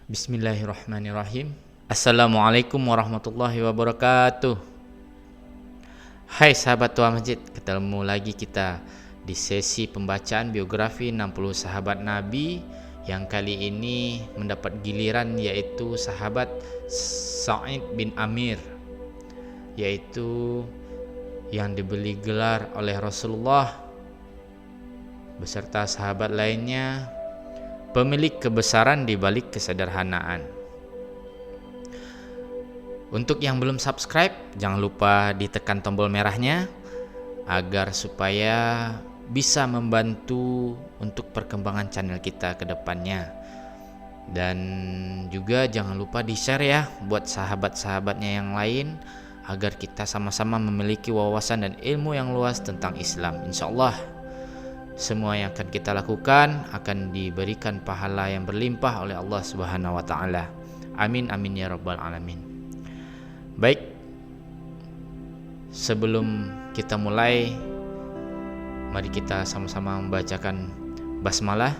Bismillahirrahmanirrahim. Assalamualaikum warahmatullahi wabarakatuh. Hai sahabat Tua Masjid, ketemu lagi kita di sesi pembacaan biografi 60 sahabat Nabi yang kali ini mendapat giliran yaitu sahabat Sa'id bin Amir, yaitu yang diberi gelar oleh Rasulullah beserta sahabat lainnya pemilik kebesaran di balik kesederhanaan. Untuk yang belum subscribe, jangan lupa ditekan tombol merahnya agar supaya bisa membantu untuk perkembangan channel kita ke depannya. Dan juga jangan lupa di-share ya buat sahabat-sahabatnya yang lain agar kita sama-sama memiliki wawasan dan ilmu yang luas tentang Islam. Insyaallah semua yang akan kita lakukan akan diberikan pahala yang berlimpah oleh Allah Subhanahu wa taala. Amin amin ya rabbal alamin. Baik, sebelum kita mulai, mari kita sama-sama membacakan basmalah.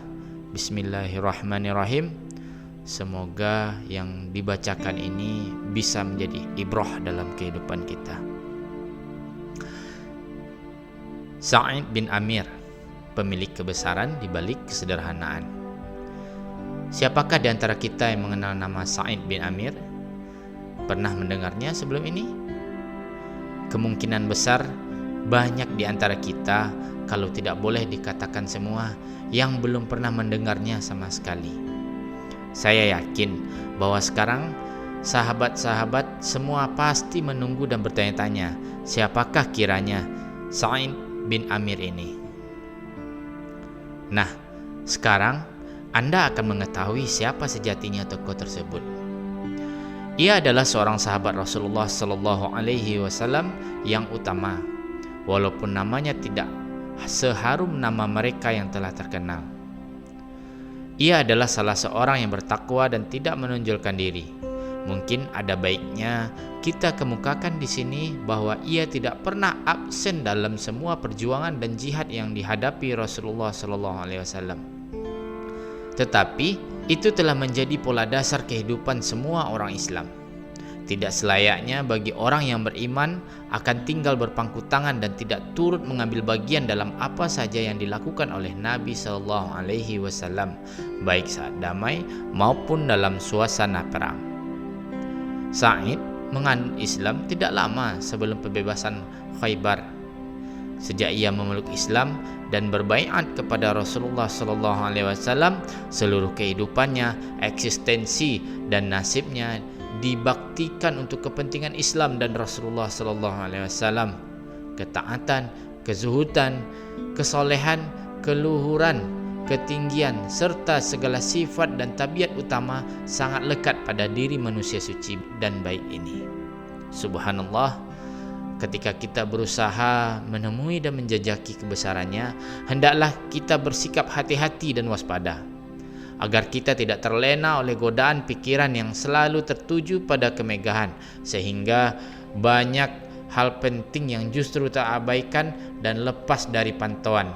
Bismillahirrahmanirrahim. Semoga yang dibacakan ini bisa menjadi ibrah dalam kehidupan kita. Sa'id bin Amir, pemilik kebesaran di balik kesederhanaan. Siapakah di antara kita yang mengenal nama Sa'id bin Amir? Pernah mendengarnya sebelum ini? Kemungkinan besar banyak di antara kita, kalau tidak boleh dikatakan semua, yang belum pernah mendengarnya sama sekali. Saya yakin bahwa sekarang sahabat-sahabat semua pasti menunggu dan bertanya-tanya, siapakah kiranya Sa'id bin Amir ini? Nah, sekarang Anda akan mengetahui siapa sejatinya tokoh tersebut. Ia adalah seorang sahabat Rasulullah Sallallahu Alaihi Wasallam yang utama, walaupun namanya tidak seharum nama mereka yang telah terkenal. Ia adalah salah seorang yang bertakwa dan tidak menonjolkan diri. Mungkin ada baiknya kita kemukakan di sini bahwa ia tidak pernah absen dalam semua perjuangan dan jihad yang dihadapi Rasulullah SAW. Tetapi itu telah menjadi pola dasar kehidupan semua orang Islam. Tidak selayaknya bagi orang yang beriman akan tinggal berpangku tangan dan tidak turut mengambil bagian dalam apa saja yang dilakukan oleh Nabi SAW, baik saat damai maupun dalam suasana perang. Sa'id menganut Islam tidak lama sebelum pembebasan Khaybar. Sejak ia memeluk Islam dan berbaiat kepada Rasulullah SAW, seluruh kehidupannya, eksistensi dan nasibnya dibaktikan untuk kepentingan Islam dan Rasulullah SAW. Ketaatan, kezuhudan, kesolehan, keluhuran, ketinggian serta segala sifat dan tabiat utama sangat lekat pada diri manusia suci dan baik ini. Subhanallah, ketika kita berusaha menemui dan menjajaki kebesarannya, hendaklah kita bersikap hati-hati dan waspada agar kita tidak terlena oleh godaan pikiran yang selalu tertuju pada kemegahan, sehingga banyak hal penting yang justru terabaikan dan lepas dari pantauan.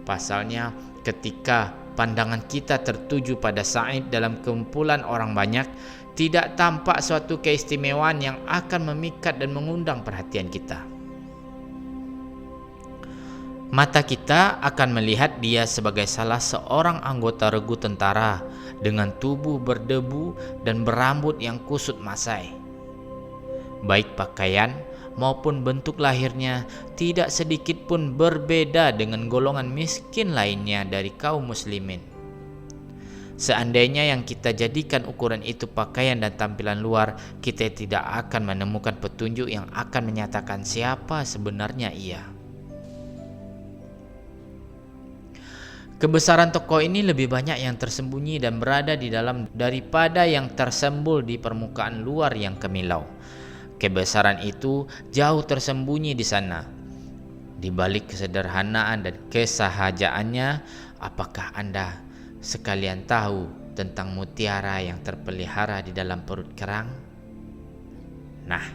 Pasalnya, ketika pandangan kita tertuju pada Sa'id dalam kumpulan orang banyak, tidak tampak suatu keistimewaan yang akan memikat dan mengundang perhatian kita. Mata kita akan melihat dia sebagai salah seorang anggota regu tentara dengan tubuh berdebu dan berambut yang kusut masai. Baik pakaian maupun bentuk lahirnya tidak sedikit pun berbeda dengan golongan miskin lainnya dari kaum muslimin. Seandainya yang kita jadikan ukuran itu pakaian dan tampilan luar, kita tidak akan menemukan petunjuk yang akan menyatakan siapa sebenarnya ia. Kebesaran tokoh ini lebih banyak yang tersembunyi dan berada di dalam daripada yang tersembul di permukaan luar yang kemilau. Kebesaran itu jauh tersembunyi di sana. Di balik kesederhanaan dan kesahajaannya, apakah Anda sekalian tahu tentang mutiara yang terpelihara di dalam perut kerang? Nah,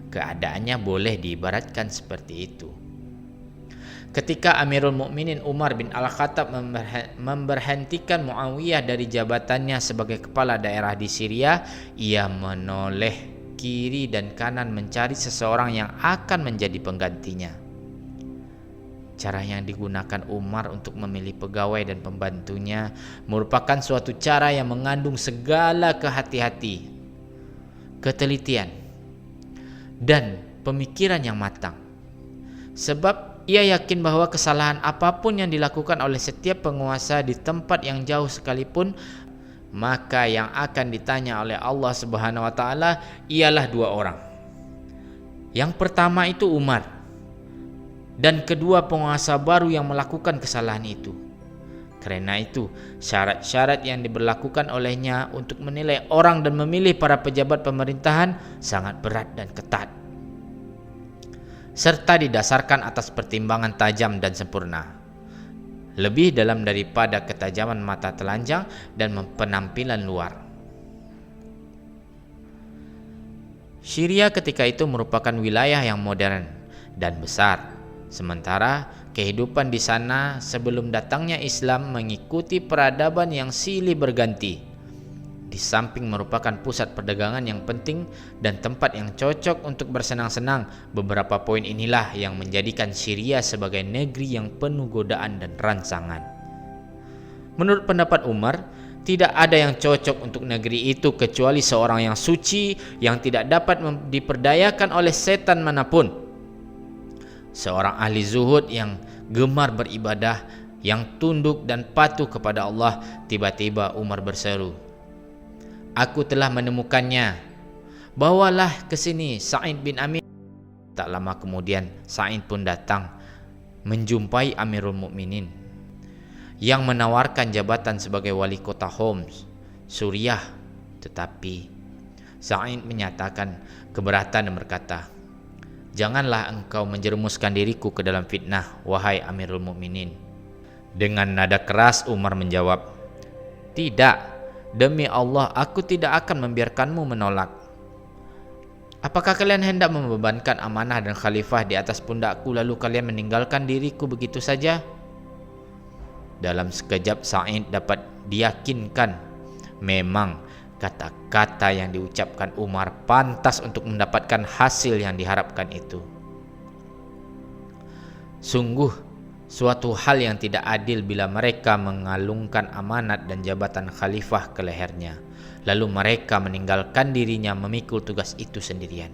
keadaannya boleh diibaratkan seperti itu. Ketika Amirul Mukminin Umar bin Al-Khattab memberhentikan Muawiyah dari jabatannya sebagai kepala daerah di Syria, ia menoleh kiri dan kanan mencari seseorang yang akan menjadi penggantinya. Cara yang digunakan Umar untuk memilih pegawai dan pembantunya merupakan suatu cara yang mengandung segala kehati-hati, ketelitian, dan pemikiran yang matang. Sebab ia yakin bahwa kesalahan apapun yang dilakukan oleh setiap penguasa di tempat yang jauh sekalipun, maka yang akan ditanya oleh Allah Subhanahu wa taala ialah dua orang. Yang pertama itu Umar, dan kedua penguasa baru yang melakukan kesalahan itu. Karena itu, syarat-syarat yang diberlakukan olehnya untuk menilai orang dan memilih para pejabat pemerintahan sangat berat dan ketat, serta didasarkan atas pertimbangan tajam dan sempurna, lebih dalam daripada ketajaman mata telanjang dan penampilan luar. Syria ketika itu merupakan wilayah yang modern dan besar, sementara kehidupan di sana sebelum datangnya Islam mengikuti peradaban yang silih berganti. Di samping merupakan pusat perdagangan yang penting dan tempat yang cocok untuk bersenang-senang, beberapa poin inilah yang menjadikan Syria sebagai negeri yang penuh godaan dan rangsangan. Menurut pendapat Umar, tidak ada yang cocok untuk negeri itu kecuali seorang yang suci yang tidak dapat diperdayakan oleh setan manapun. Seorang ahli zuhud yang gemar beribadah, yang tunduk dan patuh kepada Allah. Tiba-tiba Umar berseru, "Aku telah menemukannya. Bawalah ke sini Sa'id bin Amir." Tak lama kemudian Sa'id pun datang menjumpai Amirul Mukminin yang menawarkan jabatan sebagai wali kota Homs, Suriah. Tetapi Sa'id menyatakan keberatan dan berkata, "Janganlah engkau menjerumuskan diriku ke dalam fitnah, wahai Amirul Mukminin." Dengan nada keras Umar menjawab, "Tidak, demi Allah aku tidak akan membiarkanmu menolak. Apakah kalian hendak membebankan amanah dan khalifah di atas pundakku lalu kalian meninggalkan diriku begitu saja?" Dalam sekejap Sa'id dapat diyakinkan memang kata-kata yang diucapkan Umar pantas untuk mendapatkan hasil yang diharapkan itu. Sungguh suatu hal yang tidak adil bila mereka mengalungkan amanat dan jabatan khalifah ke lehernya, lalu mereka meninggalkan dirinya memikul tugas itu sendirian.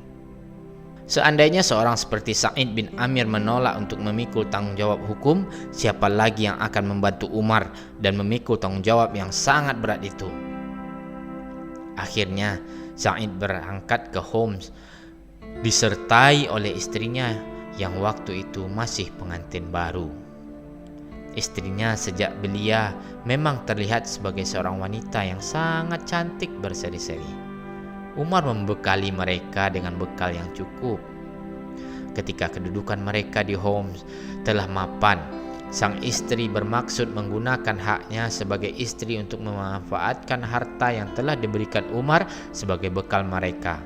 Seandainya seorang seperti Sa'id bin Amir menolak untuk memikul tanggung jawab hukum, siapa lagi yang akan membantu Umar dan memikul tanggung jawab yang sangat berat itu? Akhirnya Sa'id berangkat ke Homs disertai oleh istrinya yang waktu itu masih pengantin baru. Istrinya sejak belia memang terlihat sebagai seorang wanita yang sangat cantik berseri-seri. Umar membekali mereka dengan bekal yang cukup. Ketika kedudukan mereka di Homs telah mapan, sang istri bermaksud menggunakan haknya sebagai istri untuk memanfaatkan harta yang telah diberikan Umar sebagai bekal mereka.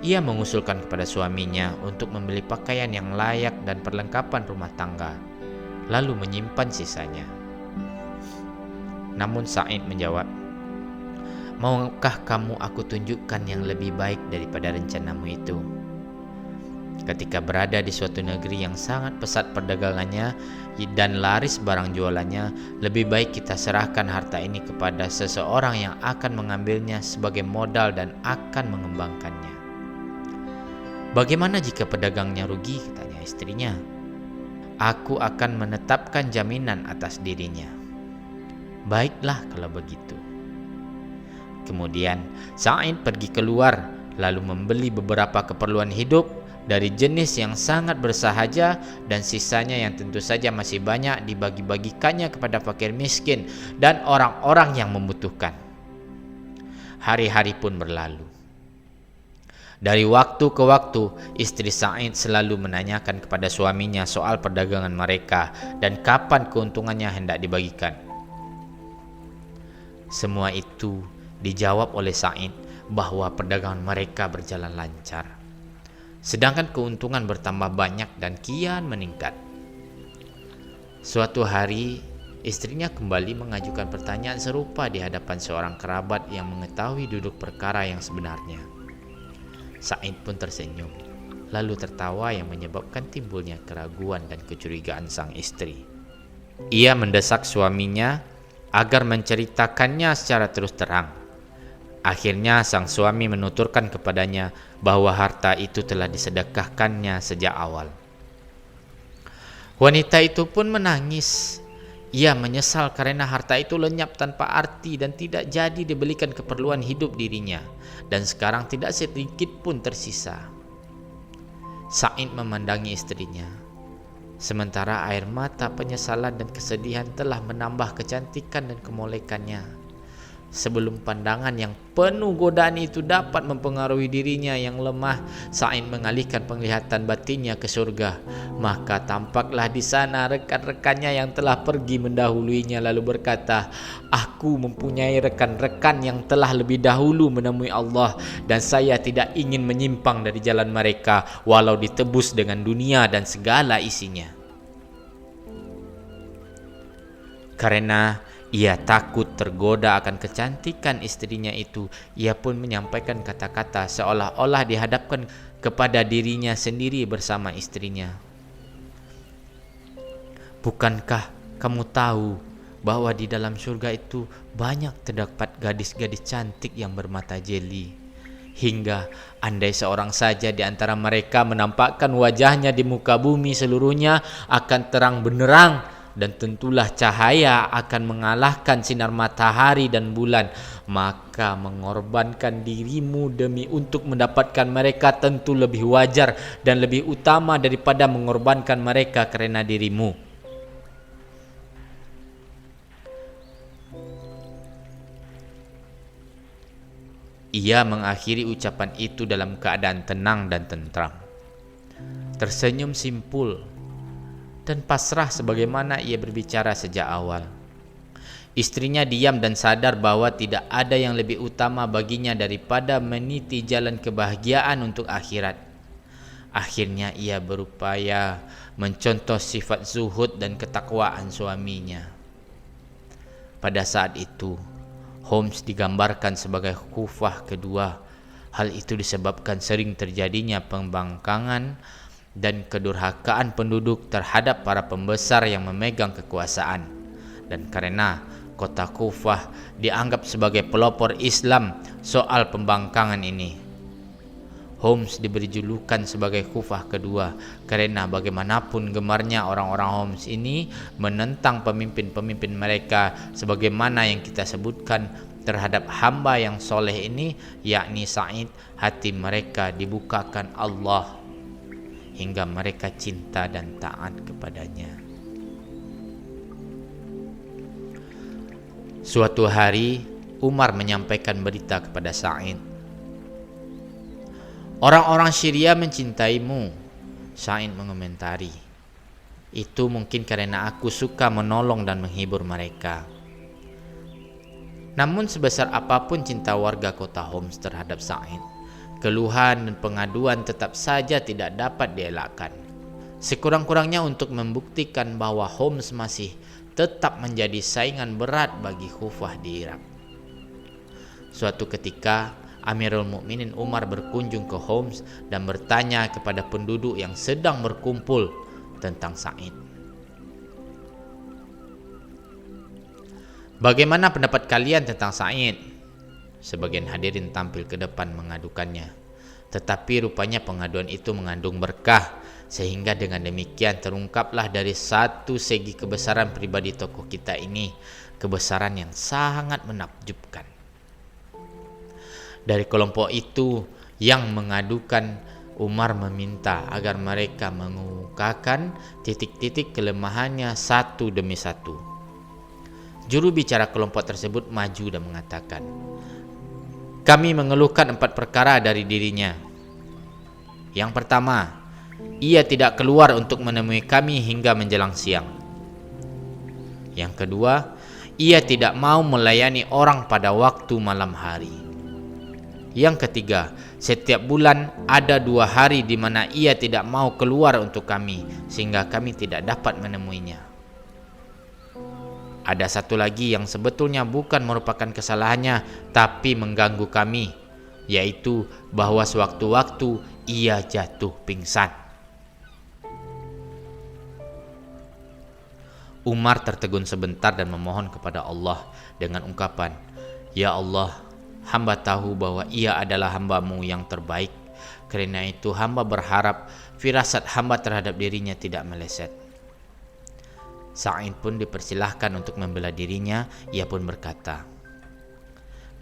Ia mengusulkan kepada suaminya untuk membeli pakaian yang layak dan perlengkapan rumah tangga, lalu menyimpan sisanya. Namun Sa'id menjawab, "Maukah kamu aku tunjukkan yang lebih baik daripada rencanamu itu?" Ketika berada di suatu negeri yang sangat pesat perdagangannya dan laris barang jualannya, lebih baik kita serahkan harta ini kepada seseorang yang akan mengambilnya sebagai modal dan akan mengembangkannya. "Bagaimana jika pedagangnya rugi?" tanya istrinya. "Aku akan menetapkan jaminan atas dirinya." "Baiklah kalau begitu." Kemudian Sa'id pergi keluar lalu membeli beberapa keperluan hidup dari jenis yang sangat bersahaja, dan sisanya yang tentu saja masih banyak dibagi-bagikannya kepada fakir miskin dan orang-orang yang membutuhkan. Hari-hari pun berlalu. Dari waktu ke waktu istri Sa'id selalu menanyakan kepada suaminya soal perdagangan mereka dan kapan keuntungannya hendak dibagikan. Semua itu dijawab oleh Sa'id bahwa perdagangan mereka berjalan lancar, sedangkan keuntungan bertambah banyak dan kian meningkat. Suatu hari, istrinya kembali mengajukan pertanyaan serupa di hadapan seorang kerabat yang mengetahui duduk perkara yang sebenarnya. Sa'id pun tersenyum, lalu tertawa yang menyebabkan timbulnya keraguan dan kecurigaan sang istri. Ia mendesak suaminya agar menceritakannya secara terus terang. Akhirnya sang suami menuturkan kepadanya bahwa harta itu telah disedekahkannya sejak awal. Wanita itu pun menangis. Ia menyesal karena harta itu lenyap tanpa arti dan tidak jadi dibelikan keperluan hidup dirinya, dan sekarang tidak sedikit pun tersisa. Sa'id memandangi istrinya, sementara air mata penyesalan dan kesedihan telah menambah kecantikan dan kemolekannya. Sebelum pandangan yang penuh godaan itu dapat mempengaruhi dirinya yang lemah, Sa'id mengalihkan penglihatan batinnya ke surga. Maka tampaklah di sana rekan-rekannya yang telah pergi mendahuluinya, lalu berkata, "Aku mempunyai rekan-rekan yang telah lebih dahulu menemui Allah, dan saya tidak ingin menyimpang dari jalan mereka walau ditebus dengan dunia dan segala isinya." Karena ia takut tergoda akan kecantikan istrinya itu, ia pun menyampaikan kata-kata seolah-olah dihadapkan kepada dirinya sendiri bersama istrinya. "Bukankah kamu tahu bahwa di dalam surga itu banyak terdapat gadis-gadis cantik yang bermata jeli, hingga andai seorang saja di antara mereka menampakkan wajahnya di muka bumi, seluruhnya akan terang benderang, dan tentulah cahaya akan mengalahkan sinar matahari dan bulan. Maka mengorbankan dirimu demi untuk mendapatkan mereka tentu lebih wajar dan lebih utama daripada mengorbankan mereka karena dirimu." Ia mengakhiri ucapan itu dalam keadaan tenang dan tentram, tersenyum simpul dan pasrah sebagaimana ia berbicara sejak awal. Istrinya diam dan sadar bahwa tidak ada yang lebih utama baginya daripada meniti jalan kebahagiaan untuk akhirat. Akhirnya ia berupaya mencontoh sifat zuhud dan ketakwaan suaminya. Pada saat itu, Homs digambarkan sebagai khufah kedua. Hal itu disebabkan sering terjadinya pembangkangan dan kedurhakaan penduduk terhadap para pembesar yang memegang kekuasaan, dan karena kota Kufah dianggap sebagai pelopor Islam soal pembangkangan ini, Homs diberi julukan sebagai Kufah kedua karena bagaimanapun gemarnya orang-orang Homs ini menentang pemimpin-pemimpin mereka, sebagaimana yang kita sebutkan terhadap hamba yang soleh ini, yakni Sa'id, hati mereka dibukakan Allah hingga mereka cinta dan taat kepadanya. Suatu hari, Umar menyampaikan berita kepada Sa'id. "Orang-orang Syria mencintaimu," Sa'id mengomentari. "Itu mungkin karena aku suka menolong dan menghibur mereka." Namun sebesar apapun cinta warga kota Homs terhadap Sa'id, keluhan dan pengaduan tetap saja tidak dapat dielakkan. Sekurang-kurangnya untuk membuktikan bahwa Homs masih tetap menjadi saingan berat bagi Kufah di Irak. Suatu ketika, Amirul Mukminin Umar berkunjung ke Homs dan bertanya kepada penduduk yang sedang berkumpul tentang Sa'id. "Bagaimana pendapat kalian tentang Sa'id?" Sebagian hadirin tampil ke depan mengadukannya, tetapi rupanya pengaduan itu mengandung berkah, sehingga dengan demikian terungkaplah dari satu segi kebesaran pribadi tokoh kita ini, kebesaran yang sangat menakjubkan. Dari kelompok itu yang mengadukan, Umar meminta agar mereka mengemukakan titik-titik kelemahannya satu demi satu. Juru bicara kelompok tersebut maju dan mengatakan, "Kami mengeluhkan 4 perkara dari dirinya. Yang pertama, ia tidak keluar untuk menemui kami hingga menjelang siang. Yang kedua, ia tidak mau melayani orang pada waktu malam hari. Yang ketiga, setiap bulan ada 2 hari di mana ia tidak mau keluar untuk kami, sehingga kami tidak dapat menemuinya. Ada satu lagi yang sebetulnya bukan merupakan kesalahannya, tapi mengganggu kami, yaitu bahwa sewaktu-waktu ia jatuh pingsan. Umar tertegun sebentar dan memohon kepada Allah dengan ungkapan, "Ya Allah, hamba tahu bahwa ia adalah hamba-Mu yang terbaik. Karena itu hamba berharap firasat hamba terhadap dirinya tidak meleset." Sa'id pun dipersilahkan untuk membela dirinya. Ia pun berkata,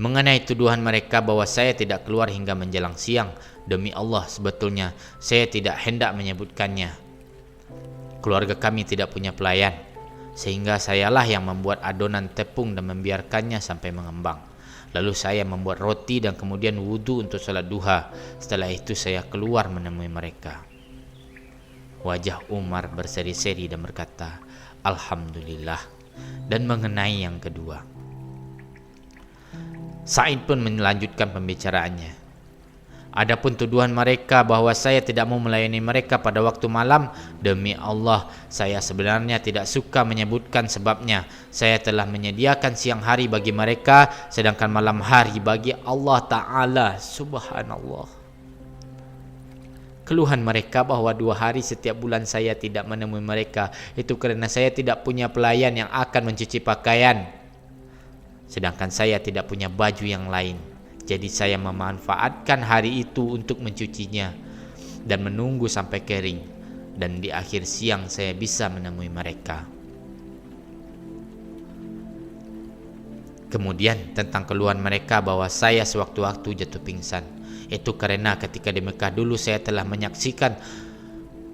"Mengenai tuduhan mereka bahwa saya tidak keluar hingga menjelang siang, demi Allah sebetulnya saya tidak hendak menyebutkannya. Keluarga kami tidak punya pelayan, sehingga sayalah yang membuat adonan tepung dan membiarkannya sampai mengembang. Lalu saya membuat roti dan kemudian wudhu untuk salat duha. Setelah itu saya keluar menemui mereka." Wajah Umar berseri-seri dan berkata, "Alhamdulillah." Dan mengenai yang kedua, Sa'id pun melanjutkan pembicaraannya. "Adapun tuduhan mereka bahwa saya tidak mau melayani mereka pada waktu malam, demi Allah saya sebenarnya tidak suka menyebutkan sebabnya. Saya telah menyediakan siang hari bagi mereka, sedangkan malam hari bagi Allah Ta'ala. Subhanallah." Keluhan mereka bahwa 2 hari setiap bulan saya tidak menemui mereka, itu karena saya tidak punya pelayan yang akan mencuci pakaian, sedangkan saya tidak punya baju yang lain. Jadi saya memanfaatkan hari itu untuk mencucinya dan menunggu sampai kering, dan di akhir siang saya bisa menemui mereka. Kemudian tentang keluhan mereka bahwa saya sewaktu-waktu jatuh pingsan, itu karena ketika di Mekah dulu saya telah menyaksikan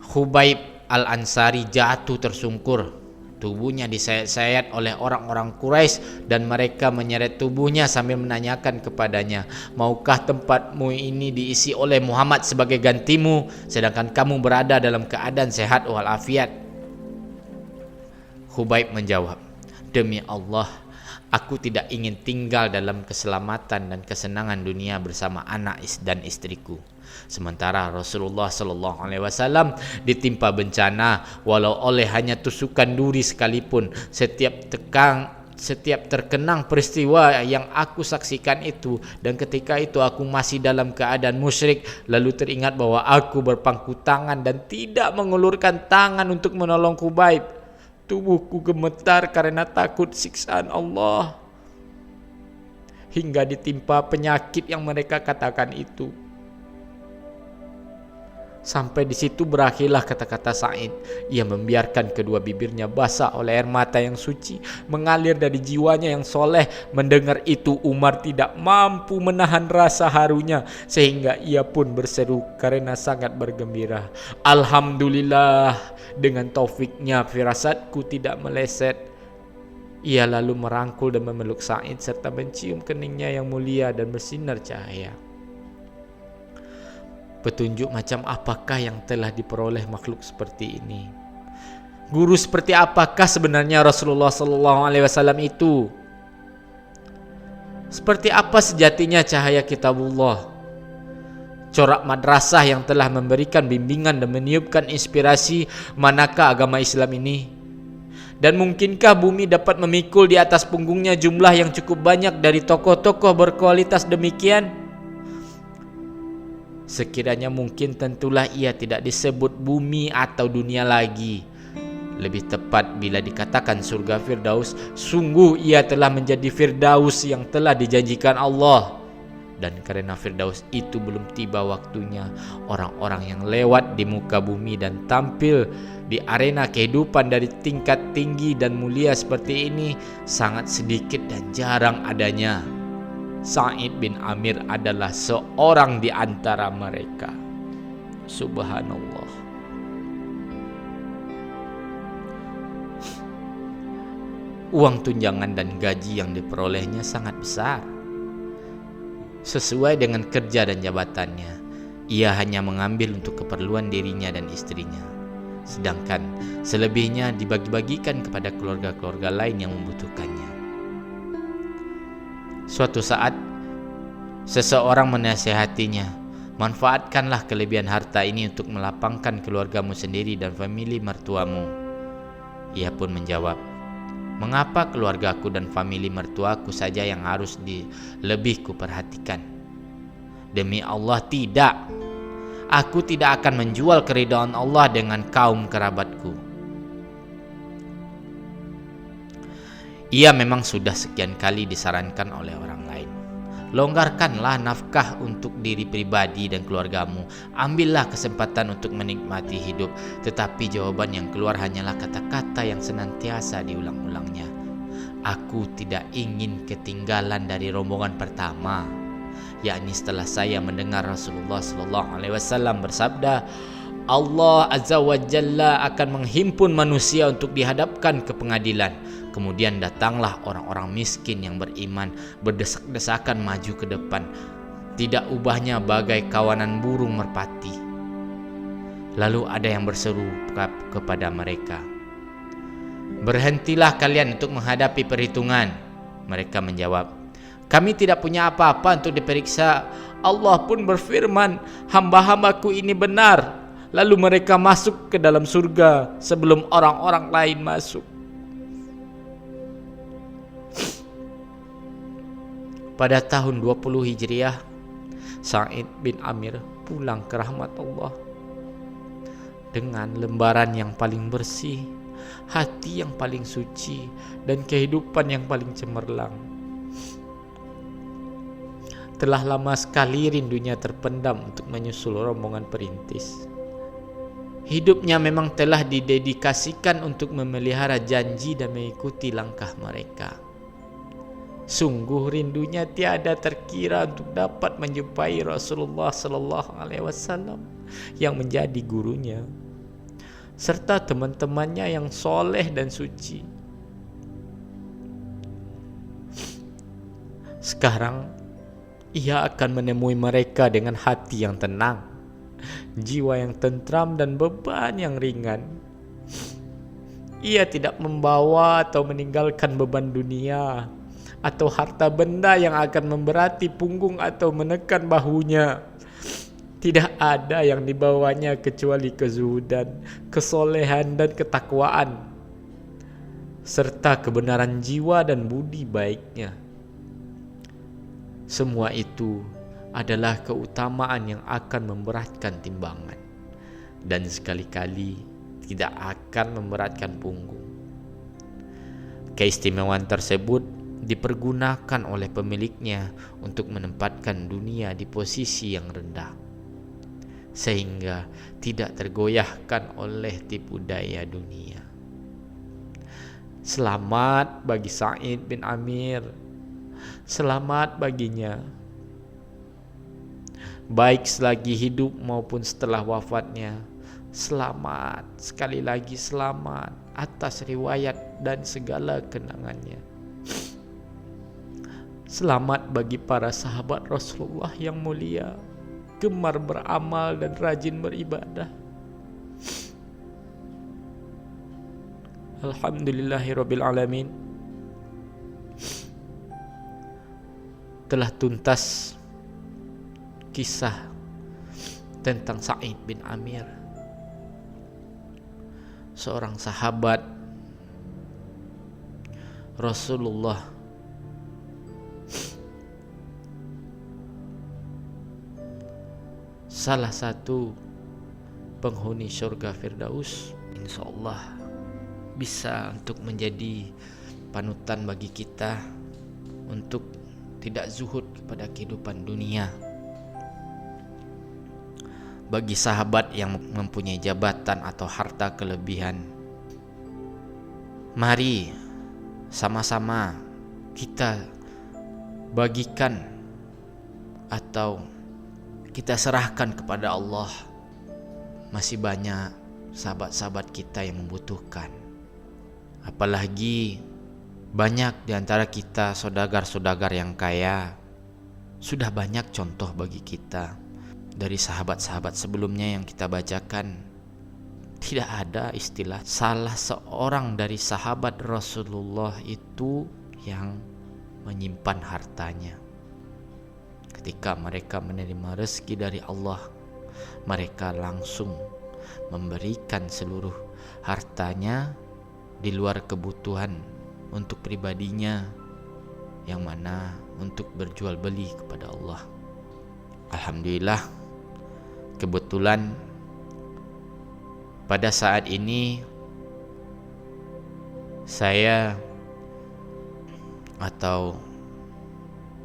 Khubayb Al-Ansari jatuh tersungkur. Tubuhnya disayat-sayat oleh orang-orang Quraisy dan mereka menyeret tubuhnya sambil menanyakan kepadanya, "Maukah tempatmu ini diisi oleh Muhammad sebagai gantimu, sedangkan kamu berada dalam keadaan sehat walafiat?" Khubayb menjawab, "Demi Allah, aku tidak ingin tinggal dalam keselamatan dan kesenangan dunia bersama anak dan istriku. Sementara Rasulullah SAW ditimpa bencana, walau oleh hanya tusukan duri sekalipun. Setiap terkenang peristiwa yang aku saksikan itu, dan ketika itu aku masih dalam keadaan musyrik, lalu teringat bahwa aku berpangku tangan dan tidak mengulurkan tangan untuk menolong Khubayb. Tubuhku gemetar karena takut siksaan Allah, hingga ditimpa penyakit yang mereka katakan itu." Sampai di situ berakhirlah kata-kata Sa'id. Ia membiarkan kedua bibirnya basah oleh air mata yang suci mengalir dari jiwanya yang soleh. Mendengar itu Umar tidak mampu menahan rasa harunya, sehingga ia pun berseru karena sangat bergembira, "Alhamdulillah, dengan taufiknya firasatku tidak meleset." Ia lalu merangkul dan memeluk Sa'id serta mencium keningnya yang mulia dan bersinar cahaya. Petunjuk macam apakah yang telah diperoleh makhluk seperti ini? Guru seperti apakah sebenarnya Rasulullah SAW itu? Seperti apa sejatinya cahaya kitabullah? Corak madrasah yang telah memberikan bimbingan dan meniupkan inspirasi manakah agama Islam ini? Dan mungkinkah bumi dapat memikul di atas punggungnya jumlah yang cukup banyak dari tokoh-tokoh berkualitas demikian? Sekiranya mungkin, tentulah ia tidak disebut bumi atau dunia lagi. Lebih tepat bila dikatakan surga Firdaus, sungguh ia telah menjadi Firdaus yang telah dijanjikan Allah. Dan karena Firdaus itu belum tiba waktunya, orang-orang yang lewat di muka bumi dan tampil di arena kehidupan dari tingkat tinggi dan mulia seperti ini sangat sedikit dan jarang adanya. Sa'id bin Amir adalah seorang di antara mereka. Subhanallah. Uang tunjangan dan gaji yang diperolehnya sangat besar, sesuai dengan kerja dan jabatannya. Ia hanya mengambil untuk keperluan dirinya dan istrinya, sedangkan selebihnya dibagi-bagikan kepada keluarga-keluarga lain yang membutuhkannya. Suatu saat seseorang menasihatinya, "Manfaatkanlah kelebihan harta ini untuk melapangkan keluargamu sendiri dan famili mertuamu." Ia pun menjawab, Mengapa keluargaku dan famili mertuaku saja yang harus lebih kuperhatikan? Demi Allah, tidak. Aku tidak akan menjual keridhaan Allah dengan kaum kerabatku. Ia memang sudah sekian kali disarankan oleh orang lain. Longgarkanlah nafkah untuk diri pribadi dan keluargamu. Ambillah kesempatan untuk menikmati hidup. Tetapi jawaban yang keluar hanyalah kata-kata yang senantiasa diulang-ulangnya. Aku tidak ingin ketinggalan dari rombongan pertama, yakni setelah saya mendengar Rasulullah SAW bersabda, Allah Azza wa Jalla akan menghimpun manusia untuk dihadapkan ke pengadilan. Kemudian datanglah orang-orang miskin yang beriman berdesak-desakan maju ke depan. Tidak ubahnya bagai kawanan burung merpati. Lalu ada yang berseru kepada mereka, berhentilah kalian untuk menghadapi perhitungan. Mereka menjawab, kami tidak punya apa-apa untuk diperiksa. Allah pun berfirman, hamba-hambaku ini benar. Lalu mereka masuk ke dalam surga sebelum orang-orang lain masuk. Pada tahun 20 Hijriah, Sa'id bin Amir pulang ke rahmat Allah dengan lembaran yang paling bersih, hati yang paling suci, dan kehidupan yang paling cemerlang. Telah lama sekali rindunya terpendam untuk menyusul rombongan perintis. Hidupnya memang telah didedikasikan untuk memelihara janji dan mengikuti langkah mereka. Sungguh rindunya tiada terkira untuk dapat menjumpai Rasulullah SAW yang menjadi gurunya, serta teman-temannya yang soleh dan suci. Sekarang ia akan menemui mereka dengan hati yang tenang, jiwa yang tentram, dan beban yang ringan. Ia tidak membawa atau meninggalkan beban dunia atau harta benda yang akan memberati punggung atau menekan bahunya. Tidak ada yang dibawanya kecuali kezuhudan, kesolehan, dan ketakwaan, serta kebenaran jiwa dan budi baiknya. Semua itu adalah keutamaan yang akan memberatkan timbangan dan sekali-kali tidak akan memberatkan punggung. Keistimewaan tersebut dipergunakan oleh pemiliknya untuk menempatkan dunia di posisi yang rendah, sehingga tidak tergoyahkan oleh tipu daya dunia. Selamat bagi Sa'id bin Amir. Selamat baginya, baik selagi hidup maupun setelah wafatnya. Selamat, sekali lagi selamat atas riwayat dan segala kenangannya. Selamat bagi para sahabat Rasulullah yang mulia, gemar beramal dan rajin beribadah. Alhamdulillahirabbil alamin. Telah tuntas kisah tentang Sa'id bin Amir, seorang sahabat Rasulullah, salah satu penghuni surga Firdaus. Insyaallah bisa untuk menjadi panutan bagi kita untuk tidak zuhud kepada kehidupan dunia. Bagi sahabat yang mempunyai jabatan atau harta kelebihan, mari sama-sama kita bagikan atau kita serahkan kepada Allah. Masih banyak sahabat-sahabat kita yang membutuhkan. Apalagi banyak di antara kita saudagar-saudagar yang kaya. Sudah banyak contoh bagi kita dari sahabat-sahabat sebelumnya yang kita bacakan. Tidak ada istilah salah seorang dari sahabat Rasulullah itu yang menyimpan hartanya. Ketika mereka menerima rezeki dari Allah, mereka langsung memberikan seluruh hartanya di luar kebutuhan untuk pribadinya, yang mana untuk berjual beli kepada Allah. Alhamdulillah, kebetulan pada saat ini saya atau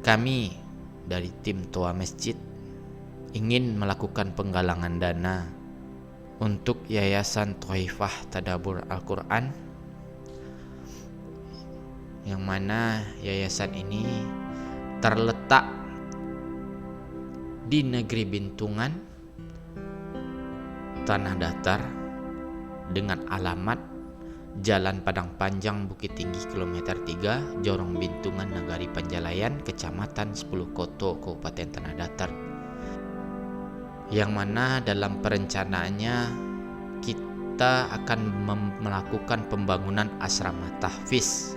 kami dari tim Toa Masjid ingin melakukan penggalangan dana untuk Yayasan Thaifah Tadabbur Al-Quran, yang mana yayasan ini terletak di negeri Bintungan, Tanah Datar, dengan alamat Jalan Padang Panjang Bukit Tinggi kilometer 3, Jorong Bintungan, Nagari Panjalayan, Kecamatan 10 Koto, Kabupaten Tanah Datar. Yang mana dalam perencanaannya kita akan melakukan pembangunan asrama tahfiz.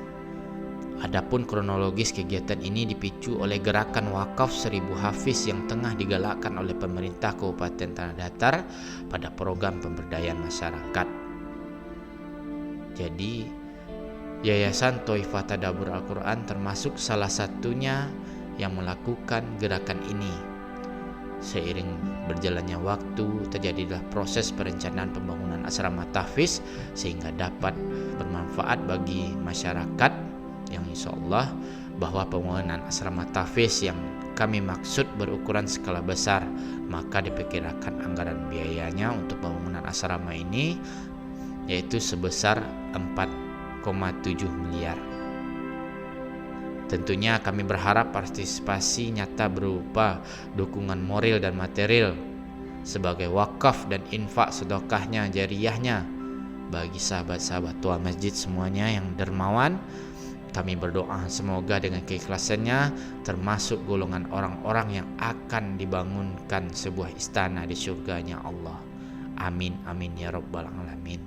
Adapun kronologis kegiatan ini dipicu oleh gerakan wakaf 1000 hafiz yang tengah digalakkan oleh pemerintah Kabupaten Tanah Datar pada program pemberdayaan masyarakat. Jadi Yayasan Thaifah Tadabbur Al-Quran termasuk salah satunya yang melakukan gerakan ini. Seiring berjalannya waktu, terjadilah proses perencanaan pembangunan asrama tahfiz sehingga dapat bermanfaat bagi masyarakat, yang insya Allah bahwa pembangunan asrama tahfiz yang kami maksud berukuran skala besar, maka diperkirakan anggaran biayanya untuk pembangunan asrama ini yaitu sebesar 4,7 miliar. Tentunya kami berharap partisipasi nyata berupa dukungan moral dan material sebagai wakaf dan infak sedekahnya jariyahnya bagi sahabat-sahabat Toa Masjid semuanya yang dermawan. Kami berdoa semoga dengan keikhlasannya termasuk golongan orang-orang yang akan dibangunkan sebuah istana di surganya Allah. Amin amin ya rabbal alamin.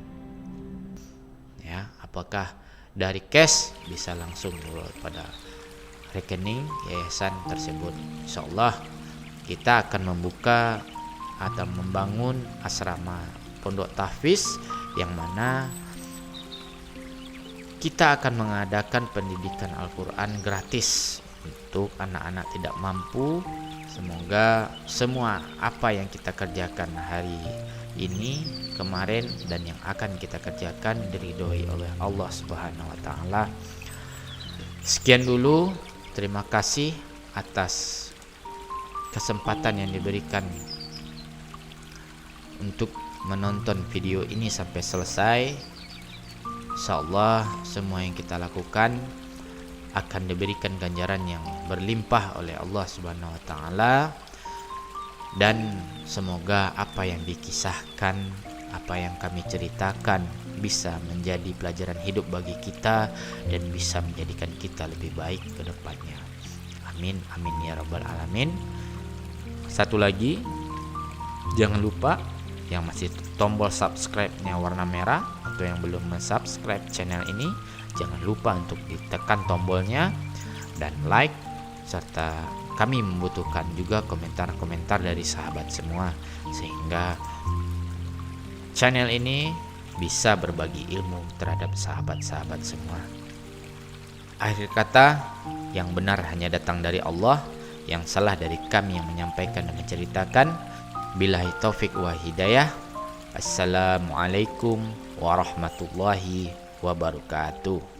Ya, apakah dari cash bisa langsung pada rekening yayasan tersebut. Insyaallah kita akan membuka atau membangun asrama pondok tahfiz yang mana kita akan mengadakan pendidikan Al-Quran gratis untuk anak-anak tidak mampu. Semoga semua apa yang kita kerjakan hari ini, kemarin, dan yang akan kita kerjakan diridhoi oleh Allah Subhanahu wa taala. Sekian dulu. Terima kasih atas kesempatan yang diberikan untuk menonton video ini sampai selesai. Insyaallah semua yang kita lakukan akan diberikan ganjaran yang berlimpah oleh Allah Subhanahu wa taala, dan semoga apa yang dikisahkan, apa yang kami ceritakan bisa menjadi pelajaran hidup bagi kita dan bisa menjadikan kita lebih baik ke depannya. Amin amin ya rabbal alamin. Satu lagi, jangan lupa yang masih tombol subscribe-nya warna merah atau yang belum subscribe channel ini, jangan lupa untuk ditekan tombolnya dan like, serta kami membutuhkan juga komentar-komentar dari sahabat semua sehingga channel ini bisa berbagi ilmu terhadap sahabat-sahabat semua. Akhir kata, yang benar hanya datang dari Allah, yang salah dari kami yang menyampaikan dan menceritakan. Billahi taufik wa hidayah. Assalamualaikum warahmatullahi wabarakatuh.